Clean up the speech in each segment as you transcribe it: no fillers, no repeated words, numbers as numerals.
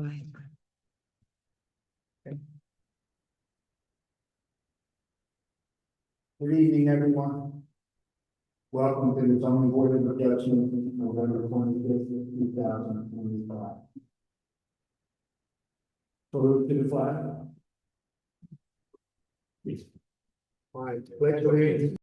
Good evening, everyone. Welcome to the zoning board of adjustment, November 25th, 2025. Salute to the flag. Pledge allegiance.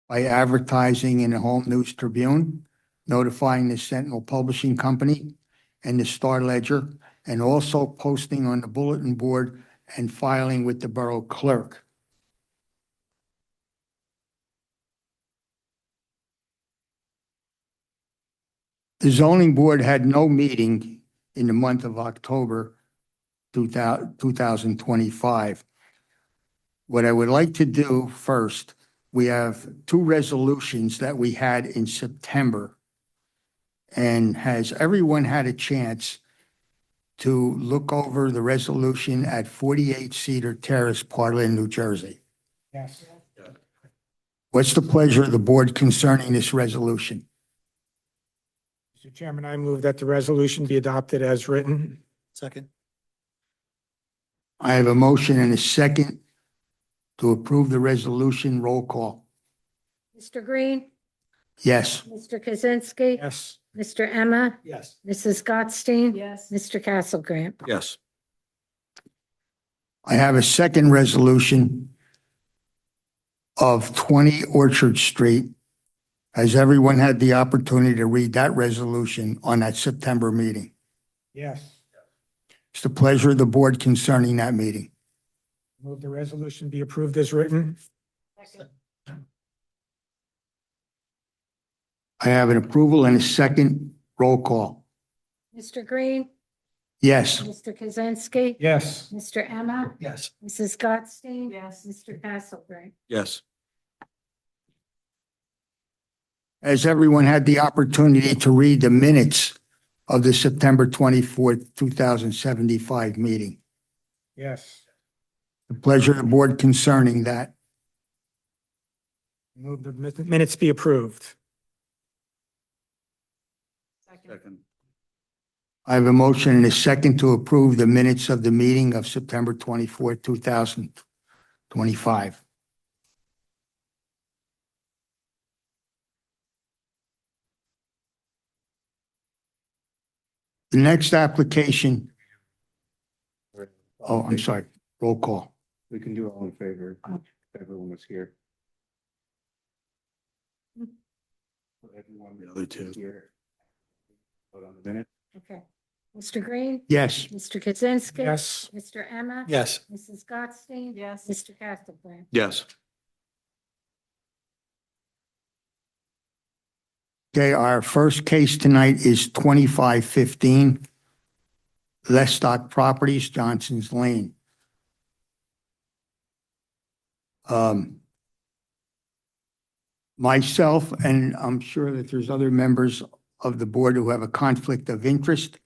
By advertising in the Home News Tribune, notifying the Sentinel Publishing Company and the Star Ledger, and also posting on the bulletin board and filing with the Borough Clerk. The zoning board had no meeting in the month of October 2025. What I would like to do first, we have two resolutions that we had in September. And has everyone had a chance to look over the resolution at 48 Cedar Terrace, Portland, New Jersey? Yes. What's the pleasure of the board concerning this resolution? Mr. Chairman, I move that the resolution be adopted as written. Second. I have a motion and a second to approve the resolution. Roll call. Mr. Green, Yes. Mr. Kaczynski. Yes. Mr. Emma, Yes. Mrs. Gottstein. Yes. Mr. Castlegrant. Yes. I have a second resolution of 20 Orchard Street. Has everyone had the opportunity to read that resolution on that September meeting? Yes. It's the pleasure of the board concerning that meeting. Move the resolution be approved as written. I have an approval and a second. Roll call. Mr. Green, Yes. Mr. Kaczynski. Yes. Mr. Emma, Yes. Mrs. Gottstein. Yes. Mr. Castlegrant. Yes. Has everyone had the opportunity to read the minutes of the September 24th, 2075 meeting? Yes. The pleasure of the board concerning that. Move the minutes be approved. Second. I have a motion and a second to approve the minutes of the meeting of September 24th, 2025. The next application, oh, I'm sorry, roll call. We can do all in favor if everyone was here. Everyone The other two. here. Vote on the minute. Okay. Mr. Green, Yes. Mr. Kaczynski. Yes. Mr. Emma. Yes. Mrs. Gottstein. Yes. Mr. Castlegrant. Yes. Okay, our first case tonight is 2515 Lestock Properties, Johnson's Lane. Myself, and I'm sure that there's other members of the board who have a conflict of interest,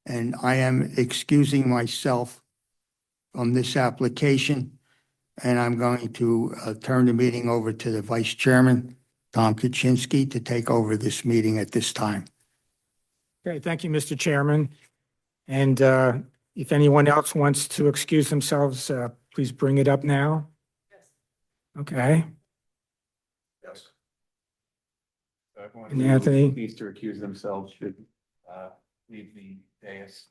and I am excusing myself from this application, and I'm going to turn the meeting over to the vice chairman, Tom Kaczynski, to take over this meeting at this time. Okay, thank you, Mr. Chairman. And if anyone else wants to excuse themselves, please bring it up now. Okay. Yes. So everyone And who Anthony? needs to recuse themselves should leave the dais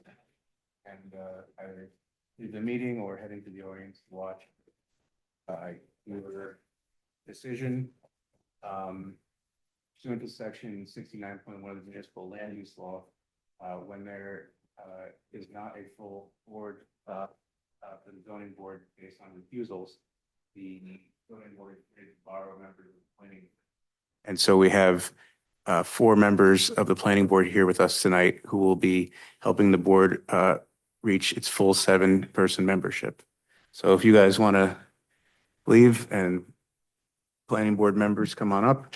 and either leave the meeting or head into the audience to watch. Your decision pursuant to section 69.1 of the municipal land use law, when there is not a full board for the zoning board based on refusals, the zoning board is borrow members of the planning. And so we have four members of the planning board here with us tonight who will be helping the board reach its full 7-person membership. So if you guys want to leave and planning board members come on up.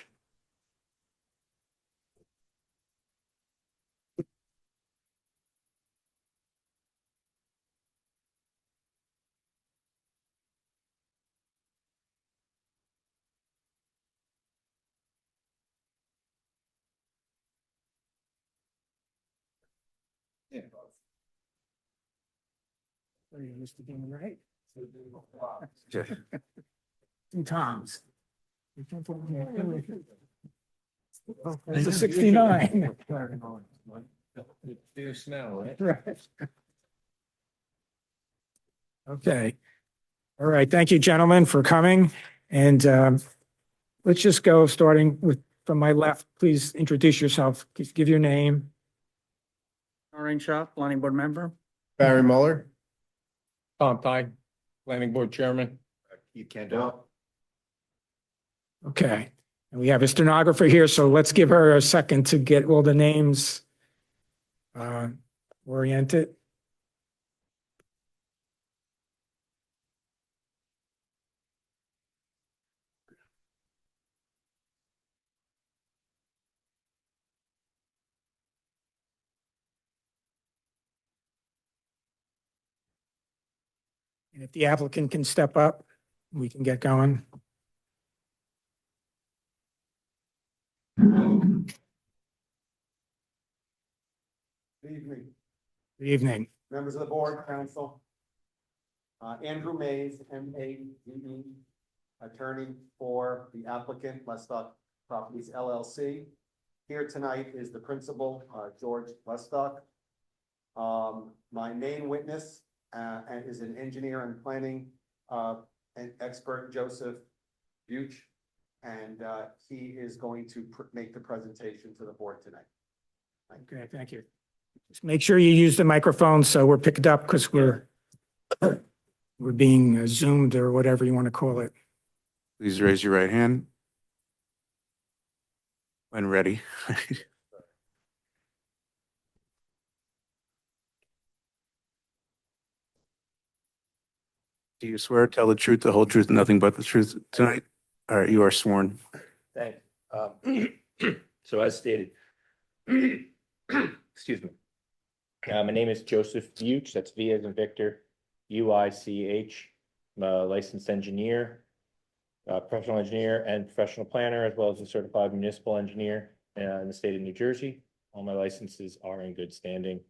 Are you used to being right? Yeah. Two times. It's a 69. Fierce now, right? Right. Okay. All right. Thank you, gentlemen, for coming. And let's just go starting with from my left. Please introduce yourself. Please give your name. Noreen Shaw, planning board member. Barry Muller. Tom Ty, planning board chairman. Keith Kendall. Okay. And we have a stenographer here, so let's give her a second to get all the names oriented. And if the applicant can step up, we can get going. Good evening, Good evening. members of the board, council. Andrew Mays, M-A-Z-E, attorney for the applicant, Lestock Properties LLC. Here tonight is the principal, George Lestock. My main witness and is an engineer and planning and expert, Joseph Buch, and he is going to make the presentation to the board tonight. Okay, thank you. Just make sure you use the microphone so we're picked up because we're being zoomed or whatever you want to call it. Please raise your right hand. When ready. Do you swear, tell the truth, the whole truth, and nothing but the truth tonight? All right, you are sworn. Thanks. So as stated, excuse me. My name is Joseph Buch, that's V as in Victor, U-I-C-H. I'm a licensed engineer, professional engineer and professional planner, as well as a certified municipal engineer in the state of New Jersey. All my licenses are in good standing.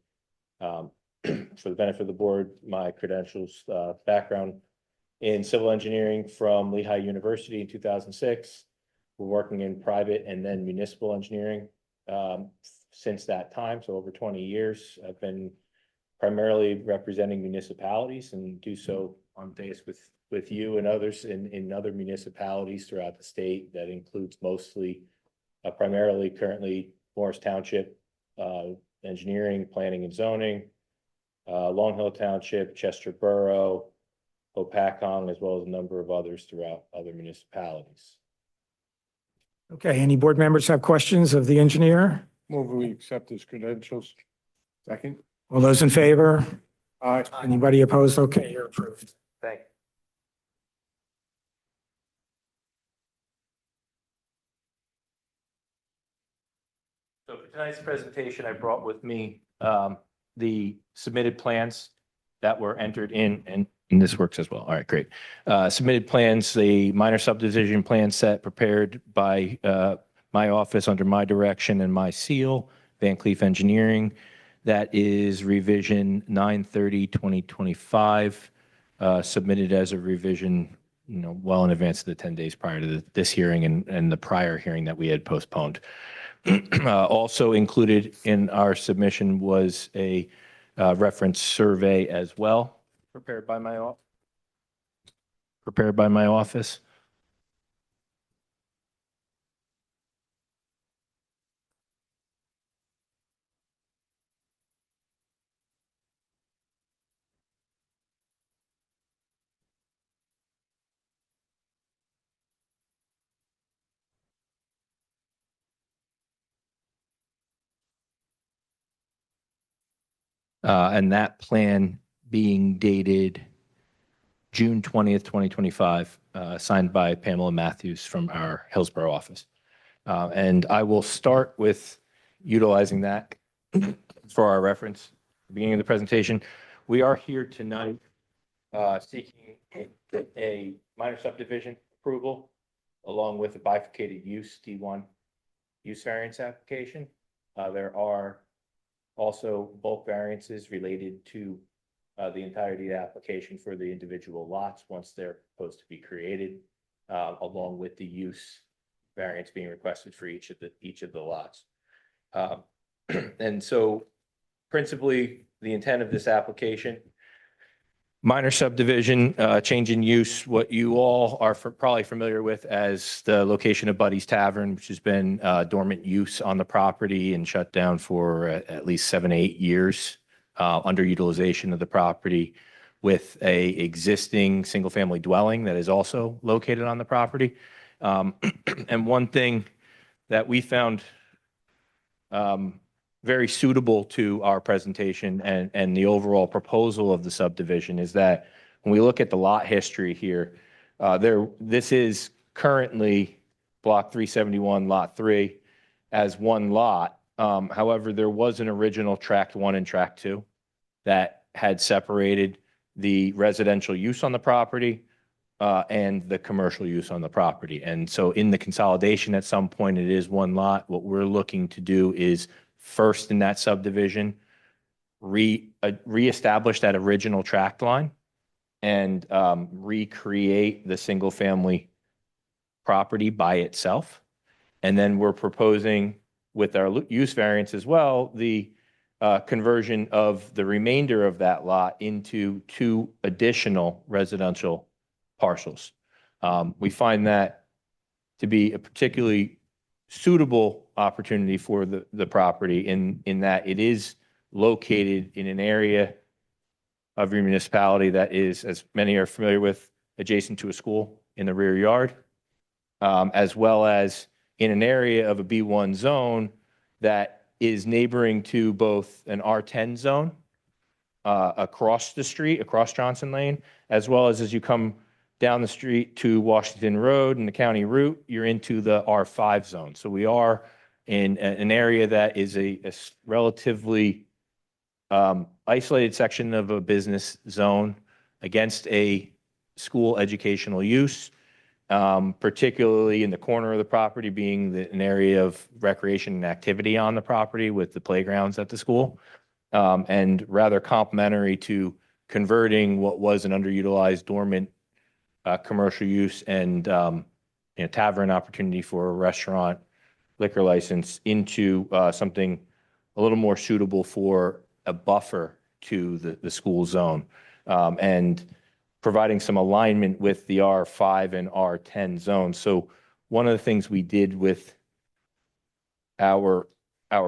For the benefit of the board, my credentials, background in civil engineering from Lehigh University in 2006. We're working in private and then municipal engineering since that time, so over 20 years. I've been primarily representing municipalities and do so on days with you and others in other municipalities throughout the state. That includes mostly, primarily currently Morris Township, engineering, planning and zoning, Long Hill Township, Chester Borough, Hopatcong, as well as a number of others throughout other municipalities. Okay, any board members have questions of the engineer? Move we accept his credentials. Second. All those in favor? Aye. Anybody opposed? Okay, you're approved. Thank you. So for tonight's presentation, I brought with me the submitted plans that were entered in, and this works as well. All right, great. Submitted plans, the minor subdivision plan set prepared by my office under my direction and my seal, Van Cleef Engineering. That is revision 9/30/2025, submitted as a revision, well in advance of the 10 days prior to this hearing and the prior hearing that we had postponed. Also included in our submission was a reference survey as well, prepared by my office. And that plan being dated June 20th, 2025, signed by Pamela Matthews from our Hillsborough office. And I will start with utilizing that for our reference, beginning of the presentation. We are here tonight seeking a minor subdivision approval along with a bifurcated use D1 use variance application. There are also bulk variances related to the entirety of the application for the individual lots once they're proposed to be created, along with the use variance being requested for each of the lots. And so principally, the intent of this application, minor subdivision, change in use, what you all are probably familiar with as the location of Buddy's Tavern, which has been dormant use on the property and shut down for at least 7 to 8 years, underutilization of the property with a existing single-family dwelling that is also located on the property. And one thing that we found very suitable to our presentation and the overall proposal of the subdivision is that when we look at the lot history here, this is currently block 371, lot 3 as one lot. However, there was an original tract 1 and tract 2 that had separated the residential use on the property and the commercial use on the property. And so in the consolidation at some point, it is one lot. What we're looking to do is first in that subdivision, reestablish that original tract line and recreate the single family property by itself. And then we're proposing with our use variance as well, the conversion of the remainder of that lot into 2 additional residential parcels. We find that to be a particularly suitable opportunity for the property in that it is located in an area of your municipality that is, as many are familiar with, adjacent to a school in the rear yard, as well as in an area of a B1 zone that is neighboring to both an R10 zone across the street, across Johnson Lane, as well as you come down the street to Washington Road and the county route, you're into the R5 zone. So we are in an area that is a relatively isolated section of a business zone against a school educational use, particularly in the corner of the property being an area of recreation and activity on the property with the playgrounds at the school, and rather complementary to converting what was an underutilized dormant commercial use and tavern opportunity for a restaurant liquor license into something a little more suitable for a buffer to the school zone, and providing some alignment with the R5 and R10 zones. So one of the things we did with our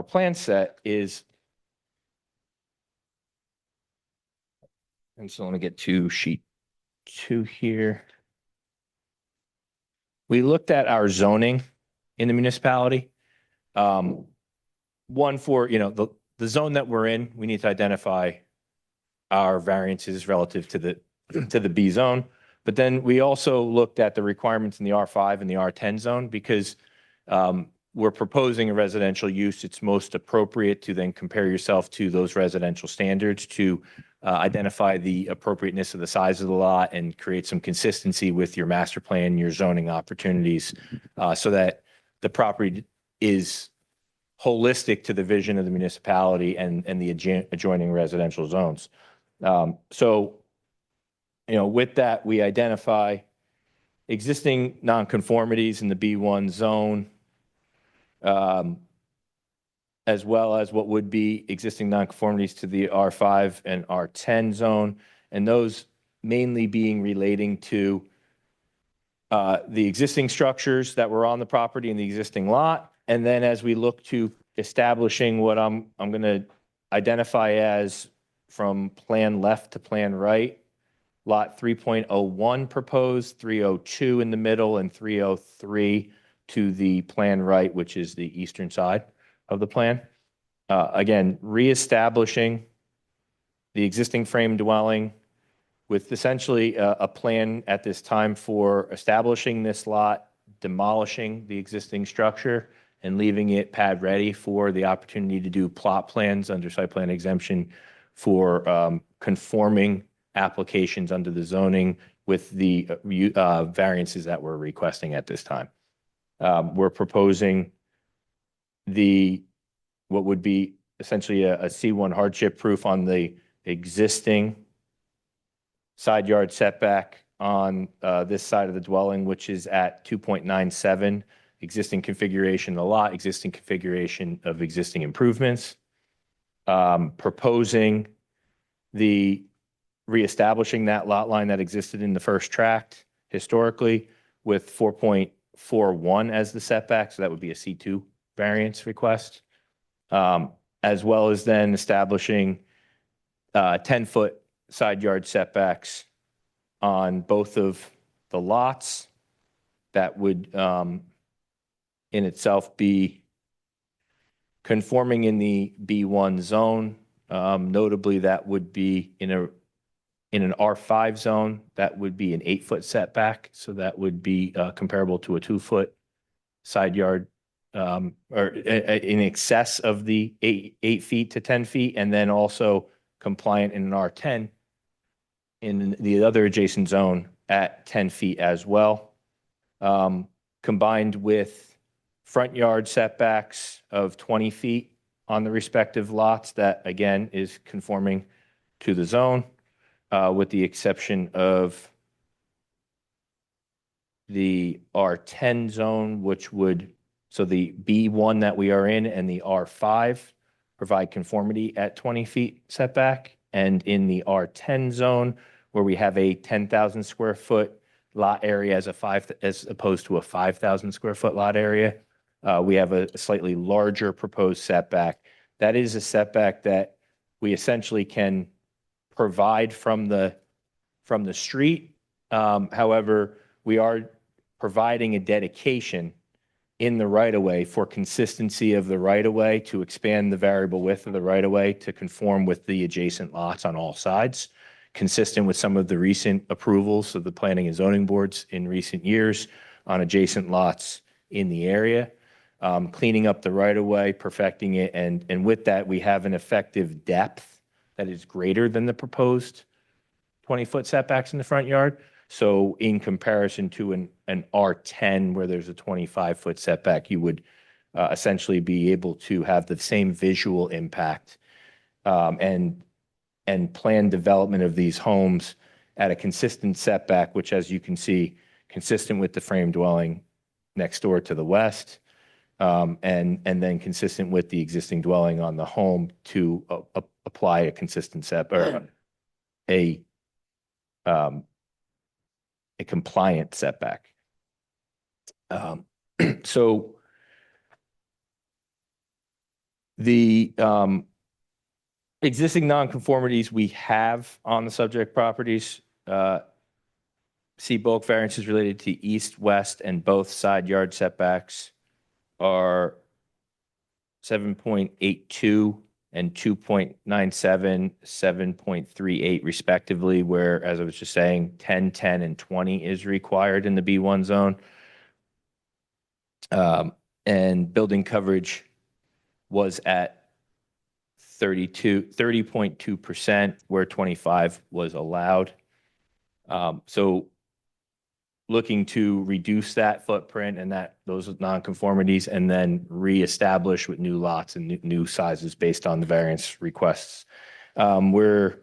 plan set is, and so let me get to sheet 2 here. We looked at our zoning in the municipality. One for, the zone that we're in, we need to identify our variances relative to the B zone. But then we also looked at the requirements in the R5 and the R10 zone because we're proposing a residential use. It's most appropriate to then compare yourself to those residential standards to identify the appropriateness of the size of the lot and create some consistency with your master plan, your zoning opportunities, so that the property is holistic to the vision of the municipality and the adjoining residential zones. So, with that, we identify existing nonconformities in the B1 zone, as well as what would be existing nonconformities to the R5 and R10 zone, and those mainly being relating to the existing structures that were on the property in the existing lot. And then as we look to establishing what I'm going to identify as from plan left to plan right, lot 3.01 proposed, 302 in the middle, and 303 to the plan right, which is the eastern side of the plan. Again, reestablishing the existing frame dwelling with essentially a plan at this time for establishing this lot, demolishing the existing structure, and leaving it pad ready for the opportunity to do plot plans under site plan exemption for conforming applications under the zoning with the variances that we're requesting at this time. We're proposing what would be essentially a C1 hardship proof on the existing side yard setback on this side of the dwelling, which is at 2.97, existing configuration of the lot, existing configuration of existing improvements. Proposing reestablishing that lot line that existed in the first tract historically with 4.41 as the setback, so that would be a C2 variance request, as well as then establishing 10-foot side yard setbacks on both of the lots. That would in itself be conforming in the B1 zone. Notably, that would be in an R5 zone, that would be an 8-foot setback. So that would be comparable to a 2-foot side yard, or in excess of the 8 feet to 10 feet, and then also compliant in an R10 in the other adjacent zone at 10 feet as well. Combined with front yard setbacks of 20 feet on the respective lots, that again is conforming to the zone, with the exception of the R10 zone, which would, so the B1 that we are in and the R5 provide conformity at 20 feet setback. And in the R10 zone, where we have a 10,000 square foot lot area as opposed to a 5,000 square foot lot area, we have a slightly larger proposed setback. That is a setback that we essentially can provide from the street. However, we are providing a dedication in the right-of-way for consistency of the right-of-way to expand the variable width of the right-of-way to conform with the adjacent lots on all sides, consistent with some of the recent approvals of the planning and zoning boards in recent years on adjacent lots in the area. Cleaning up the right-of-way, perfecting it, and with that, we have an effective depth that is greater than the proposed 20-foot setbacks in the front yard. So in comparison to an R10 where there's a 25-foot setback, you would essentially be able to have the same visual impact and plan development of these homes at a consistent setback, which, as you can see, consistent with the frame dwelling next door to the west, and then consistent with the existing dwelling on the home to apply a consistent setback, a compliant setback. So the existing nonconformities we have on the subject properties, see bulk variances related to east, west, and both side yard setbacks are 7.82 and 2.97, 7.38 respectively, where, as I was just saying, 10, 10, and 20 is required in the B1 zone. And building coverage was at 30.2%, where 25 was allowed. So looking to reduce that footprint and those nonconformities, and then reestablish with new lots and new sizes based on the variance requests. We're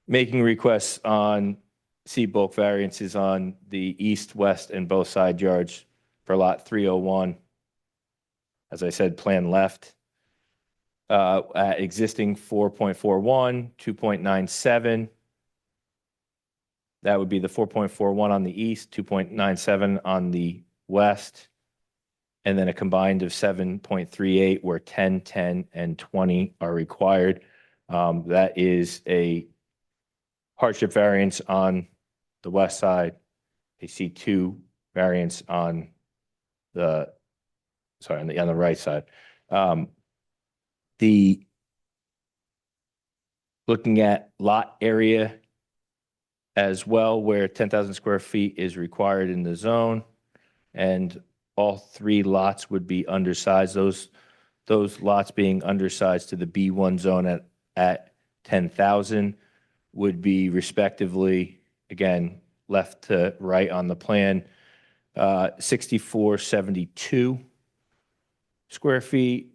making requests on C bulk variances on the east, west, and both side yards for lot 301. As I said, plan left. At existing 4.41, 2.97. That would be the 4.41 on the east, 2.97 on the west, and then a combined of 7.38 where 10, 10, and 20 are required. That is a hardship variance on the west side, a C2 variance on the right side. The looking at lot area as well, where 10,000 square feet is required in the zone. And all three lots would be undersized. Those lots being undersized to the B1 zone at 10,000 would be respectively, again, left to right on the plan, 6,472 square feet,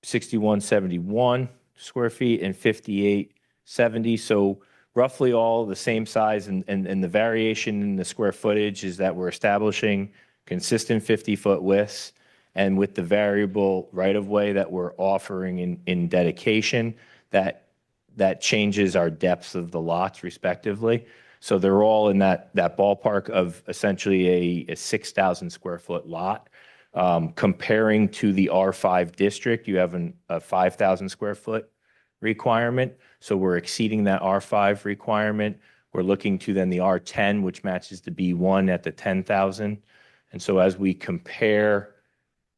6,171 square feet, and 5,870. So roughly all the same size, and the variation in the square footage is that we're establishing consistent 50-foot widths, and with the variable right-of-way that we're offering in dedication, that changes our depths of the lots respectively. So they're all in that ballpark of essentially a 6,000 square foot lot. Comparing to the R5 district, you have a 5,000 square foot requirement. So we're exceeding that R5 requirement. We're looking to then the R10, which matches the B1 at the 10,000. And so as we compare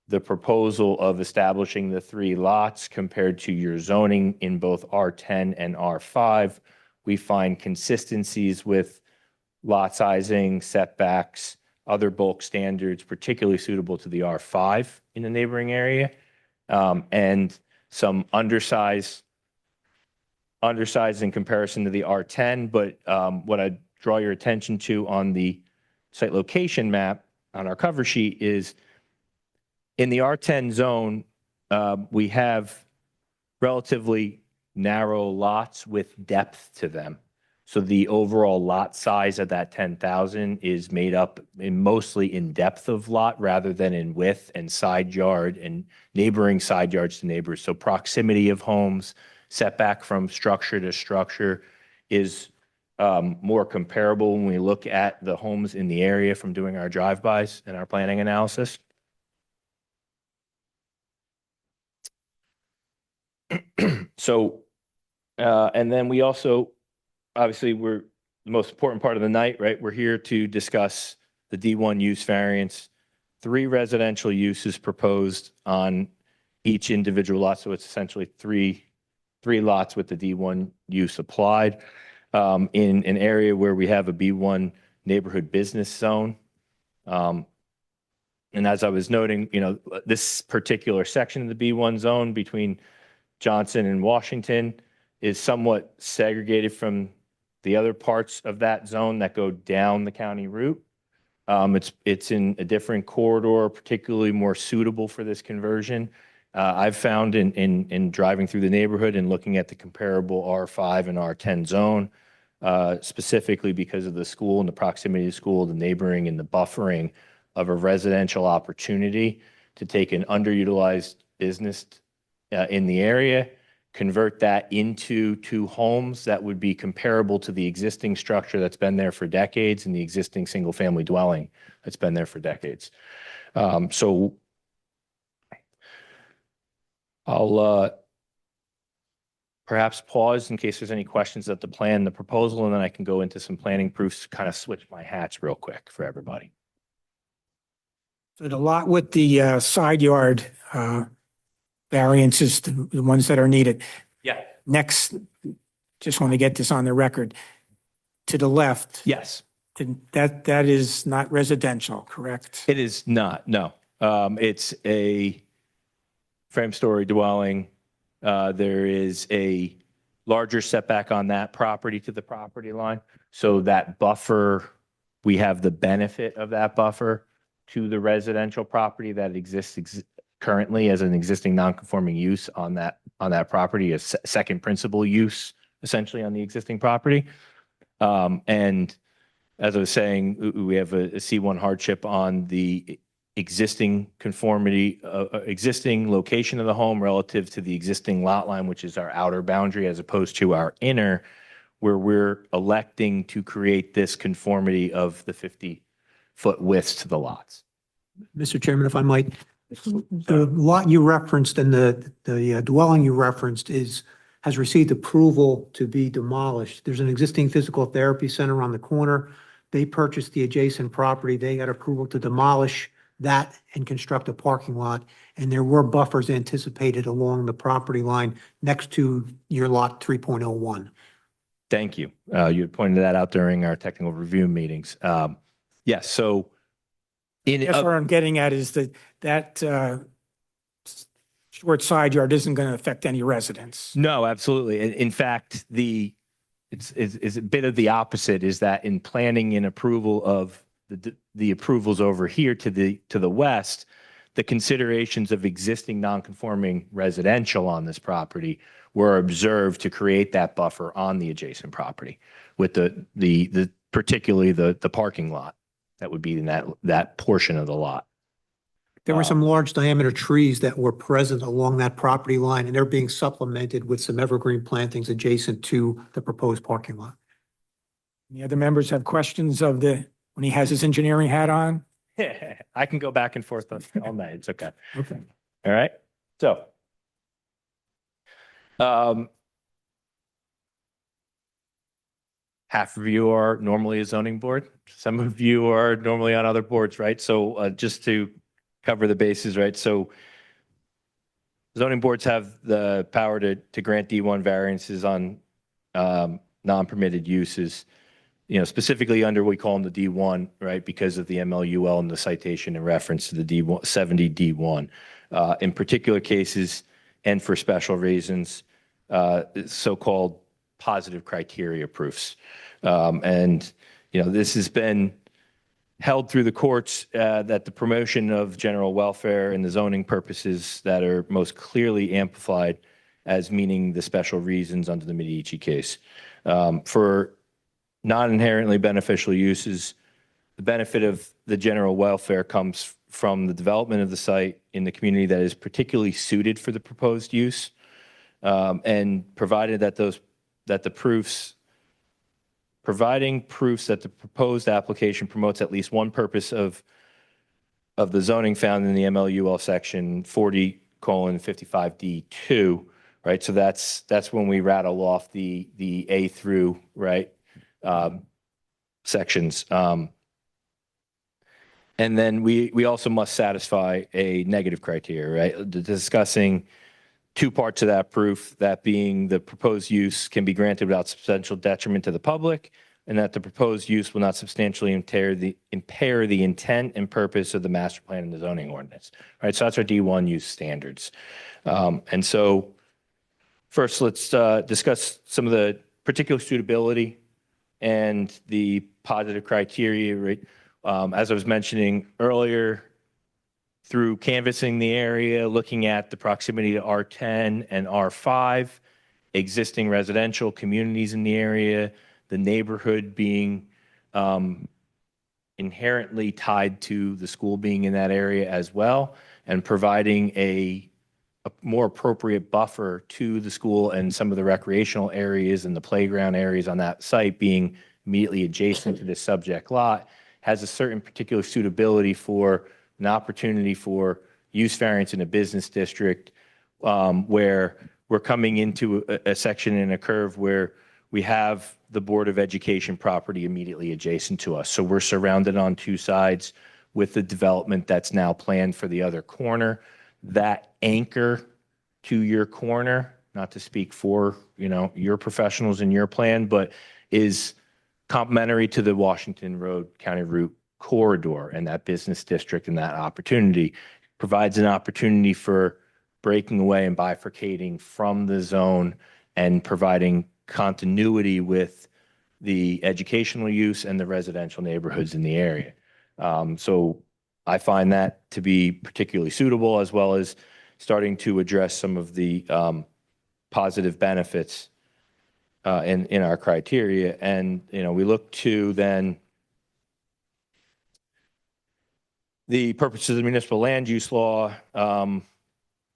the proposal of establishing the three lots compared to your zoning in both R10 and R5, we find consistencies with lot sizing, setbacks, other bulk standards, particularly suitable to the R5 in the neighboring area, and some undersized in comparison to the R10. But what I draw your attention to on the site location map on our cover sheet is in the R10 zone, we have relatively narrow lots with depth to them. So the overall lot size of that 10,000 is made up mostly in depth of lot rather than in width and side yard and neighboring side yards to neighbors. So proximity of homes, setback from structure to structure is more comparable when we look at the homes in the area from doing our drive-bys and our planning analysis. So, and then we also, obviously, we're the most important part of the night, right? We're here to discuss the D1 use variance, 3 residential uses proposed on each individual lot. So it's essentially three lots with the D1 use applied in an area where we have a B1 neighborhood business zone. And as I was noting, this particular section of the B1 zone between Johnson and Washington is somewhat segregated from the other parts of that zone that go down the county route. It's in a different corridor, particularly more suitable for this conversion. I've found in driving through the neighborhood and looking at the comparable R5 and R10 zone, specifically because of the school and the proximity to school, the neighboring and the buffering of a residential opportunity to take an underutilized business in the area, convert that into 2 homes that would be comparable to the existing structure that's been there for decades and the existing single-family dwelling that's been there for decades. So I'll perhaps pause in case there's any questions of the plan, the proposal, and then I can go into some planning proofs to kind of switch my hats real quick for everybody. So the lot with the side yard variances, the ones that are needed. Yeah. Next, just want to get this on the record. To the left, Yes. that is not residential, correct? It is not, no. It's a frame story dwelling. There is a larger setback on that property to the property line. So that buffer, we have the benefit of that buffer to the residential property that exists currently as an existing non-conforming use on that property, a second principal use essentially on the existing property. And as I was saying, we have a C1 hardship on the existing conformity, existing location of the home relative to the existing lot line, which is our outer boundary as opposed to our inner, where we're electing to create this conformity of the 50-foot widths to the lots. Mr. Chairman, if I might, the lot you referenced and the dwelling you referenced has received approval to be demolished. There's an existing physical therapy center on the corner. They purchased the adjacent property. They got approval to demolish that and construct a parking lot. And there were buffers anticipated along the property line next to your lot 3.01. Thank you. You had pointed that out during our technical review meetings. Yes, so Yes, what I'm getting at is that short side yard isn't going to affect any residents. no, absolutely. In fact, it's a bit of the opposite, is that in planning and approval of the approvals over here to the west, the considerations of existing non-conforming residential on this property were observed to create that buffer on the adjacent property with the particularly the parking lot that would be in that portion of the lot. There were some large diameter trees that were present along that property line, and they're being supplemented with some evergreen plantings adjacent to the proposed parking lot. Any other members have questions when he has his engineering hat on? I can go back and forth all night. It's okay. Okay. All right. So, half of you are normally a zoning board. Some of you are normally on other boards, right? So, just to cover the bases, right? So, zoning boards have the power to grant D1 variances on non-permitted uses, specifically under, we call them the D1, right? Because of the MLUL and the citation in reference to the D1, 70 D1. In particular cases, and for special reasons, so-called positive criteria proofs. This has been held through the courts that the promotion of general welfare and the zoning purposes that are most clearly amplified as meaning the special reasons under the Medici case. For non-inherently beneficial uses, the benefit of the general welfare comes from the development of the site in the community that is particularly suited for the proposed use, and provided that providing proofs that the proposed application promotes at least one purpose of the zoning found in the MLUL section 40:55D2, right? So that's when we rattle off the A through, right, sections. And then we also must satisfy a negative criteria, right? Discussing two parts of that proof, that being the proposed use can be granted without substantial detriment to the public, and that the proposed use will not substantially impair the intent and purpose of the master plan and the zoning ordinance, right? So that's our D1 use standards. And so first, let's discuss some of the particular suitability and the positive criteria, right? As I was mentioning earlier, through canvassing the area, looking at the proximity to R10 and R5, existing residential communities in the area, the neighborhood being inherently tied to the school being in that area as well, and providing a more appropriate buffer to the school and some of the recreational areas and the playground areas on that site being immediately adjacent to this subject lot, has a certain particular suitability for an opportunity for use variance in a business district, where we're coming into a section in a curve where we have the Board of Education property immediately adjacent to us. So we're surrounded on two sides with the development that's now planned for the other corner. That anchor to your corner, not to speak for, your professionals in your plan, but is complementary to the Washington Road County Route corridor and that business district, and that opportunity provides an opportunity for breaking away and bifurcating from the zone and providing continuity with the educational use and the residential neighborhoods in the area. So I find that to be particularly suitable, as well as starting to address some of the positive benefits in our criteria. And, we look to then the purposes of the municipal land use law.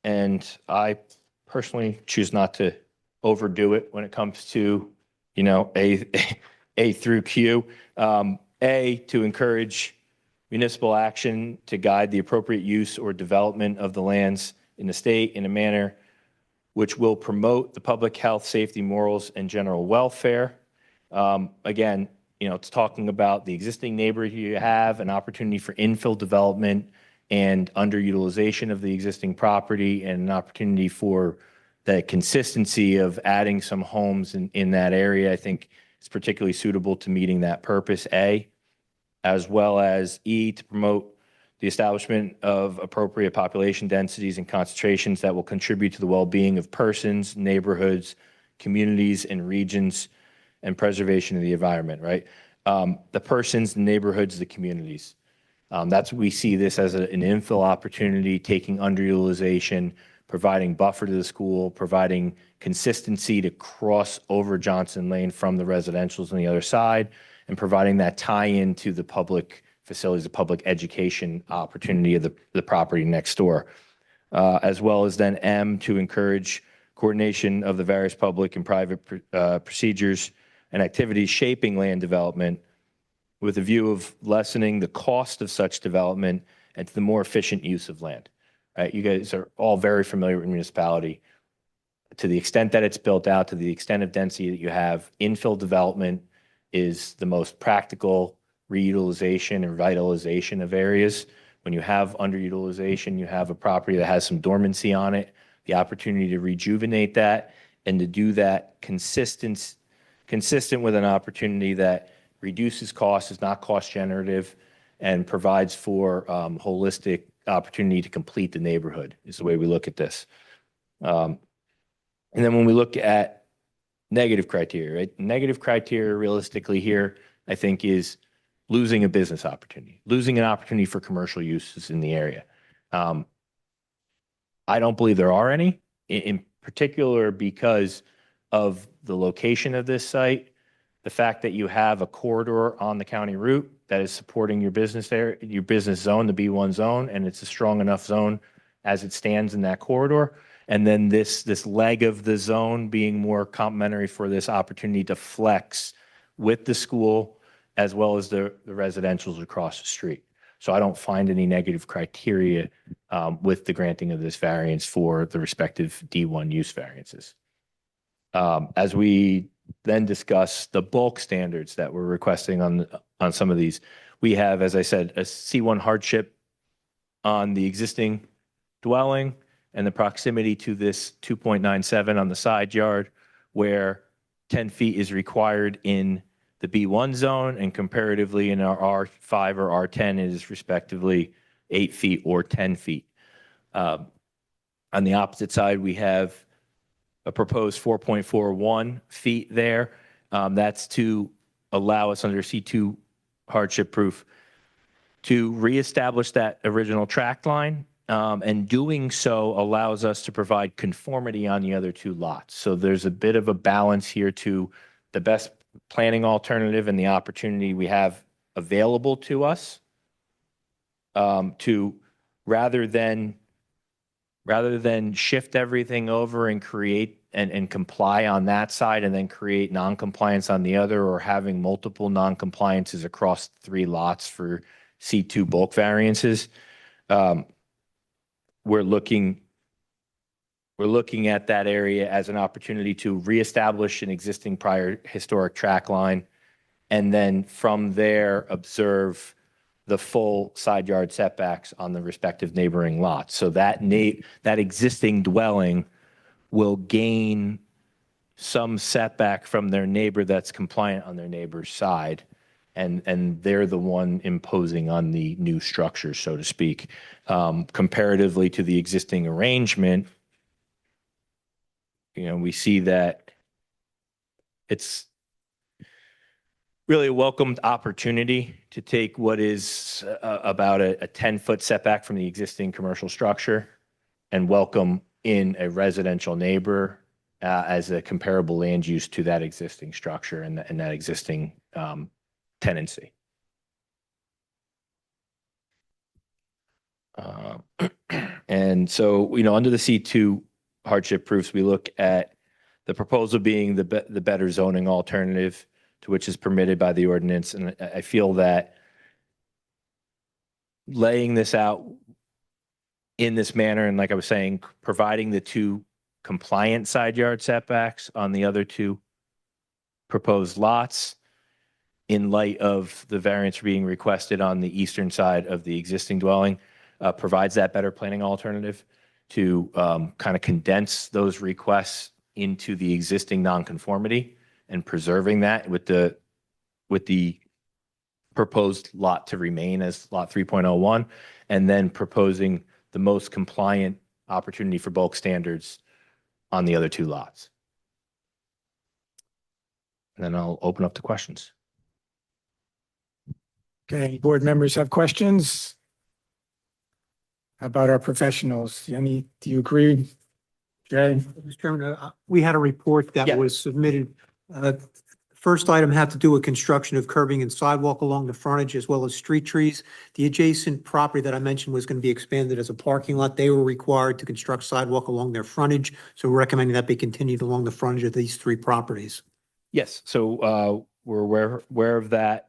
And I personally choose not to overdo it when it comes to, A through Q. A, to encourage municipal action to guide the appropriate use or development of the lands in the state in a manner which will promote the public health, safety, morals, and general welfare. Again, it's talking about the existing neighborhood you have, an opportunity for infill development and underutilization of the existing property and an opportunity for the consistency of adding some homes in that area, I think is particularly suitable to meeting that purpose, A, as well as E, to promote the establishment of appropriate population densities and concentrations that will contribute to the well-being of persons, neighborhoods, communities, and regions, and preservation of the environment, right? The persons, the neighborhoods, the communities. That's what we see this as an infill opportunity, taking underutilization, providing buffer to the school, providing consistency to cross over Johnson Lane from the residentials on the other side, and providing that tie-in to the public facilities, the public education opportunity of the property next door. As well as then M, to encourage coordination of the various public and private procedures and activities shaping land development with a view of lessening the cost of such development and to the more efficient use of land. Right? You guys are all very familiar with municipality. To the extent that it's built out, to the extent of density that you have, infill development is the most practical reutilization and revitalization of areas. When you have underutilization, you have a property that has some dormancy on it, the opportunity to rejuvenate that and to do that consistent with an opportunity that reduces costs, is not cost generative, and provides for holistic opportunity to complete the neighborhood is the way we look at this. And then when we look at negative criteria, right? Negative criteria realistically here, I think, is losing a business opportunity, losing an opportunity for commercial uses in the area. I don't believe there are any, in particular because of the location of this site, the fact that you have a corridor on the county route that is supporting your business area, your business zone, the B1 zone, and it's a strong enough zone as it stands in that corridor. And then this leg of the zone being more complementary for this opportunity to flex with the school as well as the residentials across the street. So I don't find any negative criteria with the granting of this variance for the respective D1 use variances. As we then discuss the bulk standards that we're requesting on some of these, we have, as I said, a C1 hardship on the existing dwelling and the proximity to this 2.97 on the side yard, where 10 feet is required in the B1 zone, and comparatively in our R5 or R10 is respectively 8 feet or 10 feet. On the opposite side, we have a proposed 4.41 feet there. That's to allow us under C2 hardship proof to reestablish that original tract line. And doing so allows us to provide conformity on the other two lots. So there's a bit of a balance here to the best planning alternative and the opportunity we have available to us to rather than shift everything over and create and comply on that side and then create non-compliance on the other, or having multiple non-compliances across 3 lots for C2 bulk variances. We're looking at that area as an opportunity to reestablish an existing prior historic track line, and then from there observe the full side yard setbacks on the respective neighboring lots. So that existing dwelling will gain some setback from their neighbor that's compliant on their neighbor's side, and they're the one imposing on the new structure, so to speak. Comparatively to the existing arrangement, we see that it's really a welcomed opportunity to take what is about a 10-foot setback from the existing commercial structure and welcome in a residential neighbor as a comparable land use to that existing structure and that existing tenancy. And so, under the C2 hardship proofs, we look at the proposal being the better zoning alternative to which is permitted by the ordinance. And I feel that laying this out in this manner, and like I was saying, providing the 2 compliant side yard setbacks on the other 2 proposed lots in light of the variance being requested on the eastern side of the existing dwelling, provides that better planning alternative to kind of condense those requests into the existing nonconformity and preserving that with the proposed lot to remain as lot 3.01, and then proposing the most compliant opportunity for bulk standards on the other two lots. And then I'll open up to questions. Okay, board members have questions? How about our professionals? Do you agree? Jay? Mr. Chairman, we had a report that Yeah. was submitted. First item had to do with construction of curbing and sidewalk along the frontage as well as street trees. The adjacent property that I mentioned was going to be expanded as a parking lot. They were required to construct sidewalk along their frontage. So we're recommending that be continued along the frontage of these three properties. Yes, so we're aware of that.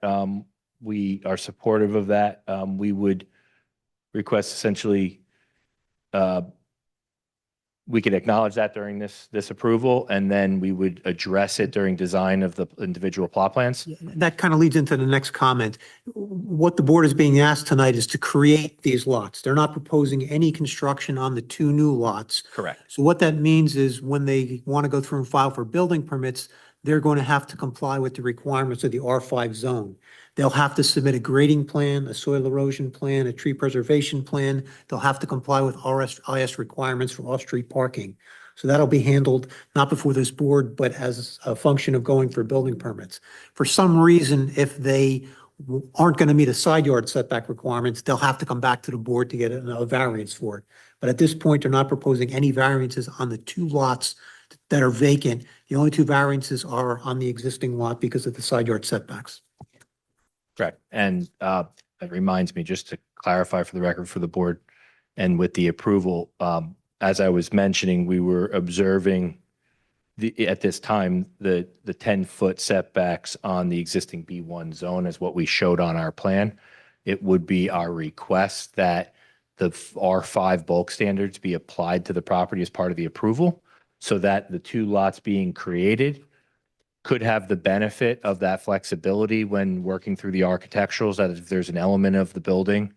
We are supportive of that. We would request essentially, we could acknowledge that during this approval, and then we would address it during design of the individual plot plans. That kind of leads into the next comment. What the board is being asked tonight is to create these lots. They're not proposing any construction on the two new lots. Correct. So what that means is when they want to go through and file for building permits, they're going to have to comply with the requirements of the R5 zone. They'll have to submit a grading plan, a soil erosion plan, a tree preservation plan. They'll have to comply with RSIS requirements for off-street parking. So that'll be handled not before this board, but as a function of going for building permits. For some reason, if they aren't going to meet a side yard setback requirements, they'll have to come back to the board to get a variance for it. But at this point, they're not proposing any variances on the two lots that are vacant. The only two variances are on the existing lot because of the side yard setbacks. Correct. And it reminds me, just to clarify for the record for the board, and with the approval, as I was mentioning, we were observing at this time, the 10-foot setbacks on the existing B1 zone is what we showed on our plan. It would be our request that the R5 bulk standards be applied to the property as part of the approval, so that the two lots being created could have the benefit of that flexibility when working through the architecturals, that if there's an element of the building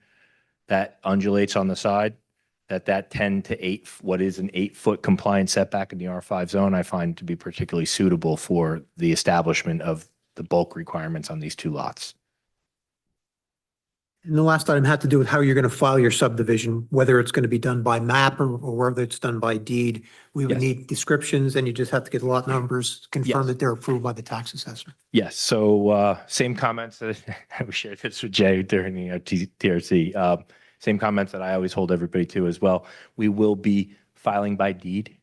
that undulates on the side, that 10 to 8, what is an 8-foot compliant setback in the R5 zone, I find to be particularly suitable for the establishment of the bulk requirements on these two lots. And the last item had to do with how you're going to file your subdivision, whether it's going to be done by map or whether it's done by deed. We would Yes. need descriptions, and you just have to get lot numbers, confirm Yes. that they're approved by the tax assessor. Yes, so same comments that we shared this with Jay during the TRC. Same comments that I always hold everybody to as well. We will be filing by deed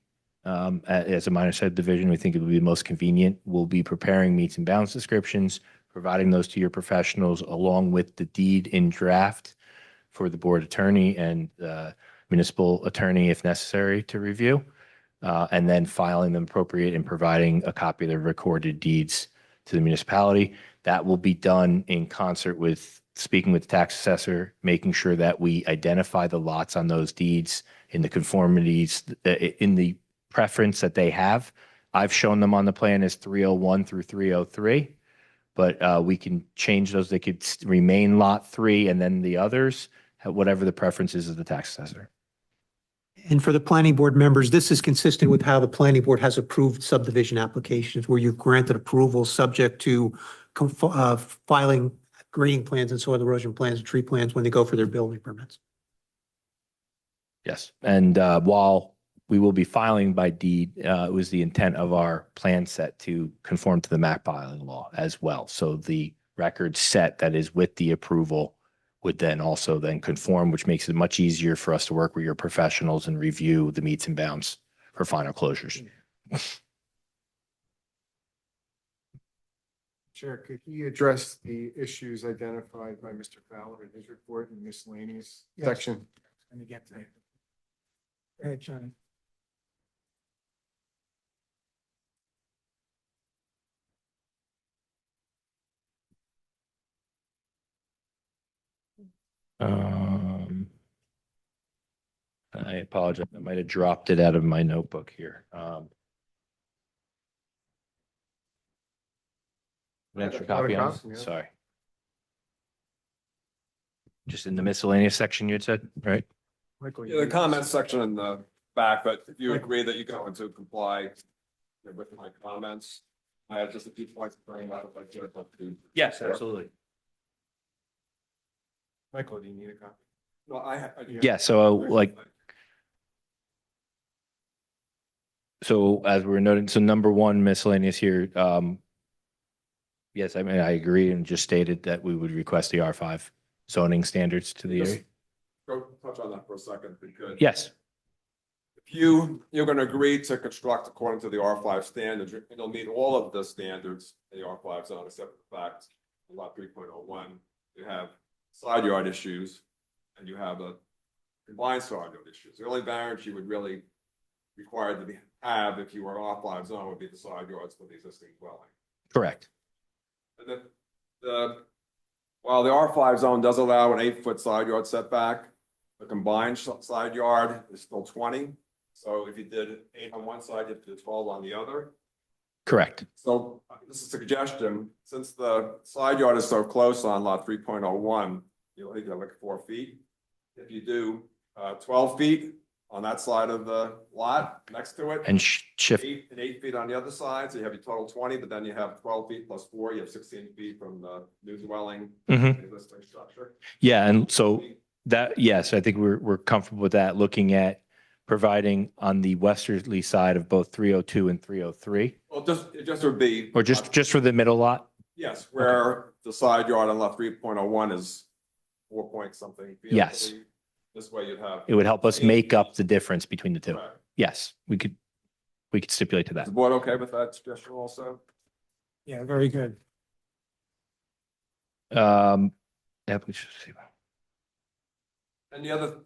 as a minor subdivision. We think it would be the most convenient. We'll be preparing meets and bounds descriptions, providing those to your professionals along with the deed in draft for the board attorney and municipal attorney if necessary to review, and then filing them appropriate and providing a copy of the recorded deeds to the municipality. That will be done in concert with speaking with the tax assessor, making sure that we identify the lots on those deeds in the conformities, in the preference that they have. I've shown them on the plan as 301 through 303, but we can change those. They could remain lot 3 and then the others, whatever the preference is of the tax assessor. And for the planning board members, this is consistent with how the planning board has approved subdivision applications, where you've granted approval subject to filing grading plans and soil erosion plans and tree plans when they go for their building permits. Yes, and while we will be filing by deed, it was the intent of our plan set to conform to the map filing law as well. So the record set that is with the approval would then also then conform, which makes it much easier for us to work with your professionals and review the meets and bounds for final closures. Chair, could he address the issues identified by Mr. Fowler in his report in the miscellaneous Yes. section? Let me get to it. Go ahead, John. I apologize. I might have dropped it out of my notebook here. An extra Got a copy on copy, this? yeah. Sorry. just in the miscellaneous section you had said, right? Michael, Yeah, the comments section in the back, but if you agree that you go into comply with my comments, I have just a few points to bring up. If I could, but to- Yes, absolutely. Michael, do you need a copy? No, I. Yeah, so like, so as we're noting, so number one miscellaneous here, yes, I mean, I agree and just stated that we would request the R5 zoning standards to the Just- area. Go touch on that for a second, if you could. Yes, If you're gonna agree to construct according to the R5 standards, you'll meet all of the standards in the R5 zone, except for the fact, in lot 3.01, you have side yard issues, and you have a combined side yard issues. The only variance you would really require to have if you were an R5 zone would be the side yards for the existing dwelling. correct. And while the R5 zone does allow an 8-foot side yard setback, the combined side yard is still 20. So if you did 8 on one side, you have to do 12 on the other. Correct. So this is a suggestion, since the side yard is so close on lot 3.01, you'll need to like 4 feet. If you do 12 feet on that side of the lot next to it. And shift, 8 feet on the other side, so you have your total 20, but then you have 12 feet plus 4, you have 16 feet from the new dwelling. Mhm. Existing structure. yeah, and so that, yes, I think we're comfortable with that, looking at providing on the westerly side of both 302 and 303, Well, it just would be. or just for the middle lot? Yes, where the side yard on lot 3.01 is 4 point something. feet, I Yes. believe. This way you'd have. It would help us make up the difference between the two. Correct. Yes, we could stipulate to Is that. the board okay with that suggestion also? Yeah, very good. Yeah, please see. And the other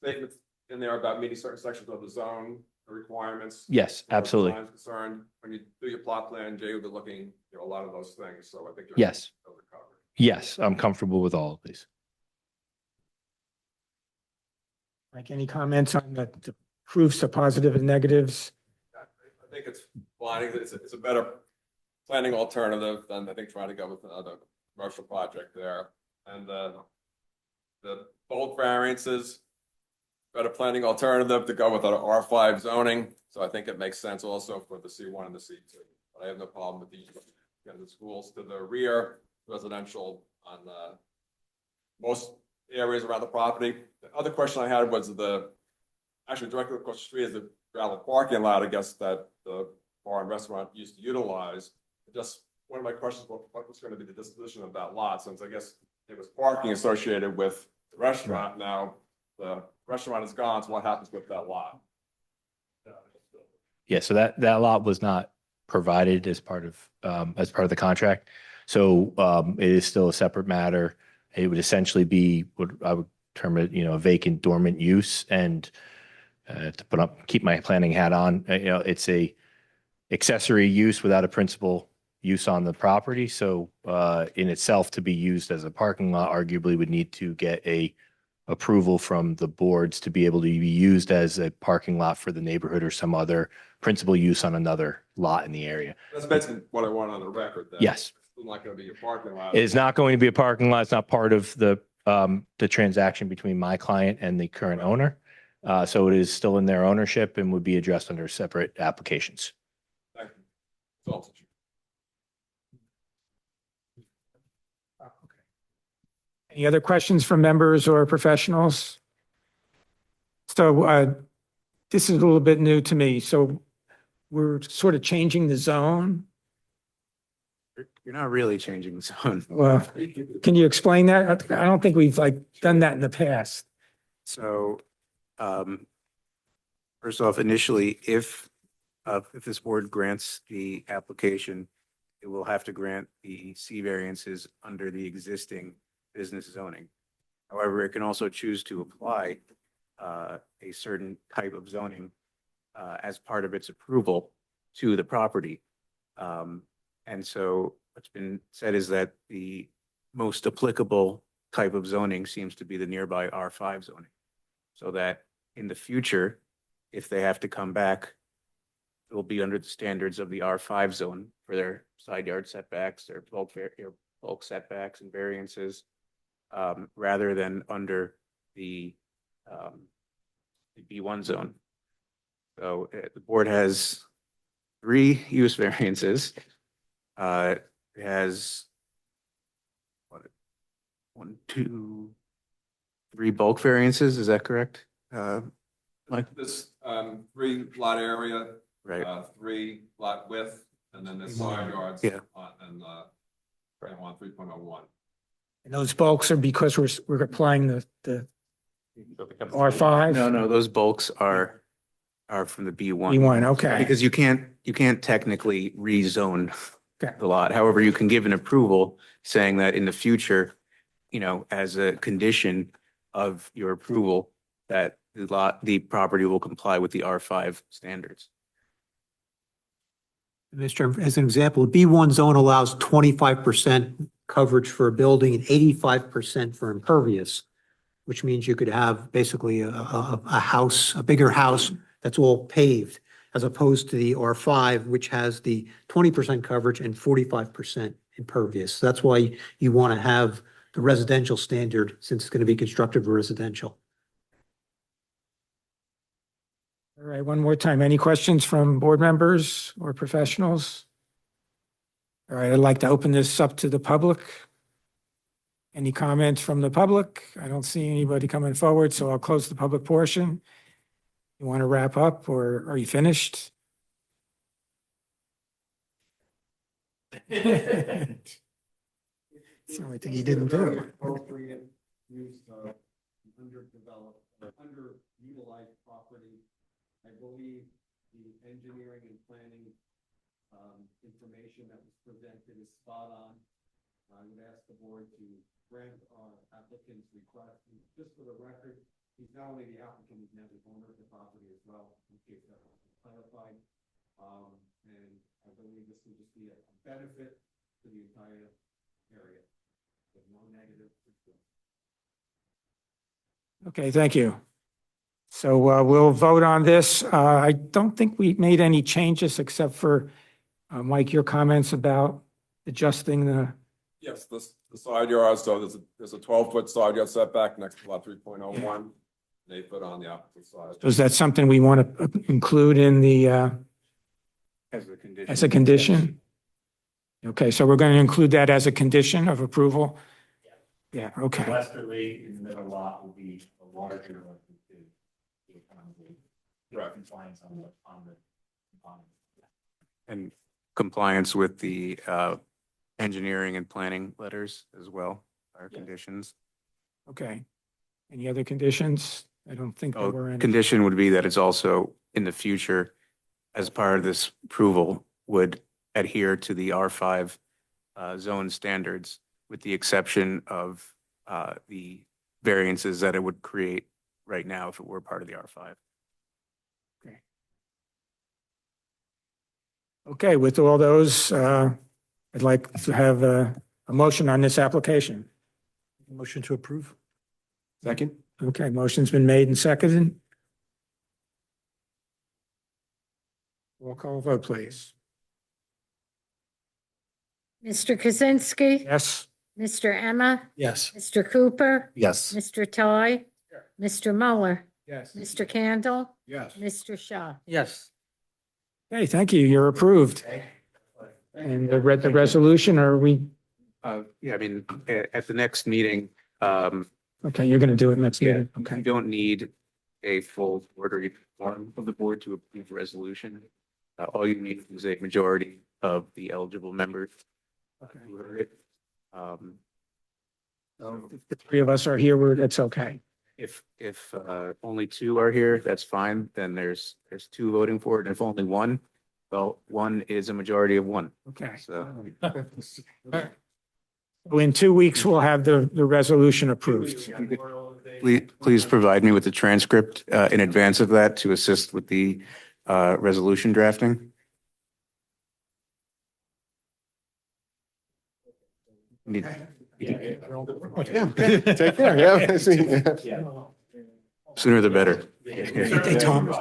statements in there about meeting certain sections of the zone requirements. Yes, as far as absolutely. design is concerned, when you do your plot plan, Jay will be looking, a lot of those things, so I think. Yes. Those are covered. Yes, I'm comfortable with all of these. Like, any comments on the proofs of positive and negatives? I think it's fine. It's a better planning alternative than I think trying to go with another commercial project there. And the bulk variances, better planning alternative to go with an R5 zoning. So I think it makes sense also for the C1 and the C2. But I have no problem with the schools to the rear, residential on most areas around the property. The other question I had was actually directly across the street is the gravel parking lot, I guess, that the bar and restaurant used to utilize. Just one of my questions, what was going to be the disposition of that lot, since I guess it was parking associated with the restaurant. Now, the restaurant is gone, so what happens with that lot? Yeah, so that lot was not provided as part of the contract. So it is still a separate matter. It would essentially be what I would term it, a vacant dormant use. And to keep my planning hat on, it's a accessory use without a principal use on the property. So in itself, to be used as a parking lot, arguably would need to get a approval from the boards to be able to be used as a parking lot for the neighborhood or some other principal use on another lot in the area. That's basically what I want on the record. That Yes. It's still not going to be a parking lot. It is not going to be a parking lot. It's not part of the transaction between my client and the current owner. So it is still in their ownership and would be addressed under separate applications. Thank you. That's all. Any other questions from members or professionals? So this is a little bit new to me. So we're sort of changing the zone. You're not really changing the zone. Well, can you explain that? I don't think we've done that in the past. So, first off, initially, if this board grants the application, it will have to grant the C variances under the existing business zoning. However, it can also choose to apply a certain type of zoning as part of its approval to the property. And so what's been said is that the most applicable type of zoning seems to be the nearby R5 zoning. So that in the future, if they have to come back, it will be under the standards of the R5 zone for their side yard setbacks, their bulk setbacks and variances. rather than under the B1 zone. So the board has 3 use variances. It has what, 1, 2, 3 bulk variances, is that correct? Mike? This, 3 lot area, Right, 3 lot width, and then the side yards. Yeah. And, on 3.01. And those bulks are because we're applying the R5? no, those bulks are from the B1. B1, okay. Because you can't technically rezone Okay. the lot. However, you can give an approval saying that in the future, as a condition of your approval, that the property will comply with the R5 standards. Mr. Chairman, as an example, B1 zone allows 25% coverage for a building and 85% for impervious, which means you could have basically a house, a bigger house that's all paved, as opposed to the R5, which has the 20% coverage and 45% impervious. So that's why you want to have the residential standard, since it's going to be constructed for residential. All right, one more time. Any questions from board members or professionals? All right, I'd like to open this up to the public. Any comments from the public? I don't see anybody coming forward, so I'll close the public portion. You want to wrap up, or are you finished? It's the only thing you didn't do. Appropriate use of underdeveloped, or underutilized property. I believe the engineering and planning information that was presented is spot on. I would ask the board to grant our applicant's request. And just for the record, he's not only the applicant, he's now the owner of the property as well, in case that wasn't clarified. And I believe this will just be a benefit to the entire area. With no negative. Okay, thank you. So we'll vote on this. I don't think we made any changes except for, Mike, your comments about adjusting the, Yes, the side yards, so there's a 12-foot side yard setback next to lot 3.01. And 8 foot on the opposite side. is that something we want to include in the, as a condition? Okay, so we're going to include that as a condition of approval? Yeah, okay. Westerly in the middle lot will be a larger of the 2. To accommodate compliance on the component. And compliance with the engineering and planning letters as well, our conditions. Okay. Any other conditions? I don't think there were any. Condition would be that it's also in the future, as part of this approval, would adhere to the R5 zone standards, with the exception of the variances that it would create right now if it were part of the R5. Okay, with all those, I'd like to have a motion on this application. Motion to approve? Second? Okay, motion's been made and seconded. Roll call vote, please. Mr. Kaczynski. Yes? Mr. Emma. Yes. Mr. Cooper. Yes. Mr. Toy. Mr. Mueller. Yes. Mr. Candle. Yes. Mr. Shaw. Yes. Okay, thank you. You're approved. And the resolution, are we, Yeah, I mean, at the next meeting, okay, you're going to do it next meeting? you Okay. don't need a full order form of the board to approve the resolution. All you need is a majority of the eligible members. who heard it. If the 3 of us are here, that's okay. If only 2 are here, that's fine. Then there's 2 voting for it. And if only 1, well, 1 is a majority of 1. Okay. So Well, in 2 weeks, we'll have the resolution approved. please provide me with the transcript in advance of that to assist with the resolution drafting. Need- Take care, yeah. Sooner the better. Hey, Tom,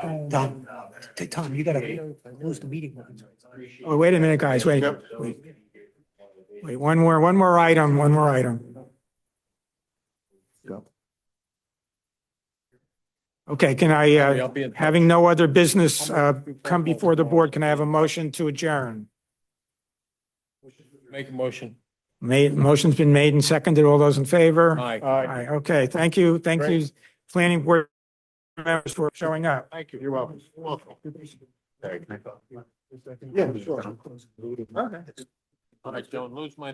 hey, Tom, you gotta close the meeting. Oh, wait a minute, guys, wait, one more item. Okay, can I, I'll be in touch. having no other business, come before the board, can I have a motion to adjourn? Make a motion. Motion's been made and seconded. All those in favor? Aye. Aye, okay, thank you, planning board members for showing up. Thank you. You're welcome. All right, don't lose my.